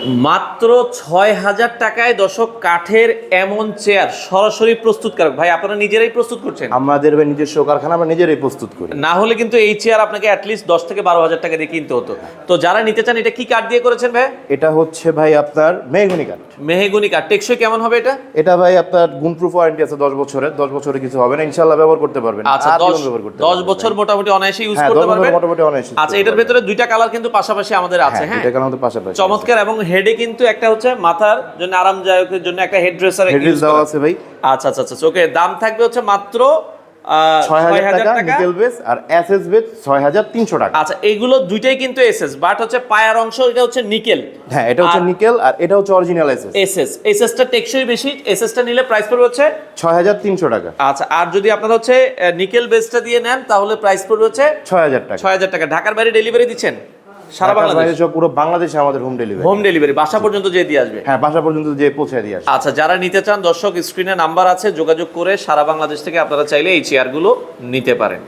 মাত্র ৬,০০০ টাকায় দর্শক কাঠের এমন চেয়ার সরাসরি প্রস্তুতকারক। ভাই আপনারা নিজেরাই প্রস্তুত করছেন? আমাদের ভাই নিজস্ব কারখানা, আমরা নিজেরাই প্রস্তুত করি। না হলে কিন্তু এই চেয়ার আপনাকে অ্যাটলিস্ট 10 থেকে 12,০০০ টাকা দিয়ে কিনতে হতো। তো যারা নিতে চান, এটা কি কাঠ দিয়ে করেছেন ভাই? এটা হচ্ছে ভাই আপনার মেহগনি কাঠ। মেহগনি কাঠ। টেকসই কেমন হবে এটা? এটা ভাই আপনার গুণপ্রুফ ওয়ারেন্টি আছে 10 বছরের। 10 বছরে কিছু হবে না, ইনশাআল্লাহ ব্যবহার করতে পারবেন। আচ্ছা, 10 বছর মোটামুটি অনায়াসে ইউজ করতে পারবেন। মোটামুটি অনায়াসে। আচ্ছা, এটার ভিতরে দুইটা কালার কিন্তু পাশাপাশি আমাদের আছে। হ্যাঁ, দুইটা কালার আমাদের পাশাপাশি চমৎকার। এবং হেডে কিন্তু একটা হচ্ছে মাথার জন্য আরামদায়কের জন্য একটা হেড ড্রেসার হেডরেস দেওয়া আছে ভাই। আচ্ছা আচ্ছা আচ্ছা, ওকে। দাম থাকবে হচ্ছে মাত্র ৬,০০০ টাকা নিকেল বেস, আর এসএস বেস ৬,৩০০ টাকা। আচ্ছা, এইগুলো দুইটাই কিন্তু এসএস, বাট হচ্ছে পায়ার অংশ এটা হচ্ছে নিকেল। হ্যাঁ, এটা হচ্ছে নিকেল, আর এটা হচ্ছে অরিজিনাল এসএস। এসএসটা টেকসই বেশি। এসএসটা নিলে প্রাইস পড়বে হচ্ছে ৬,৩০০ টাকা। আচ্ছা, আর যদি আপনারা হচ্ছে নিকেল বেসটা দিয়ে নেন তাহলে প্রাইস পড়বে হচ্ছে ৬,০০০ টাকা। ৬,০০০ টাকা। ঢাকার বাইরে ডেলিভারি দিচ্ছেন? সারা বাংলাদেশ? পুরো বাংলাদেশে আমাদের হোম ডেলিভারি। হোম ডেলিভারি বাসা পর্যন্ত যে দিয়ে আসবে? হ্যাঁ, বাসা পর্যন্ত যে পৌঁছে দিয়ে আসবে। আচ্ছা, যারা নিতে চান দর্শক স্ক্রিনে নাম্বার আছে, যোগাযোগ করে সারা বাংলাদেশ থেকে আপনারা চাইলে এই চেয়ারগুলো নিতে পারেন।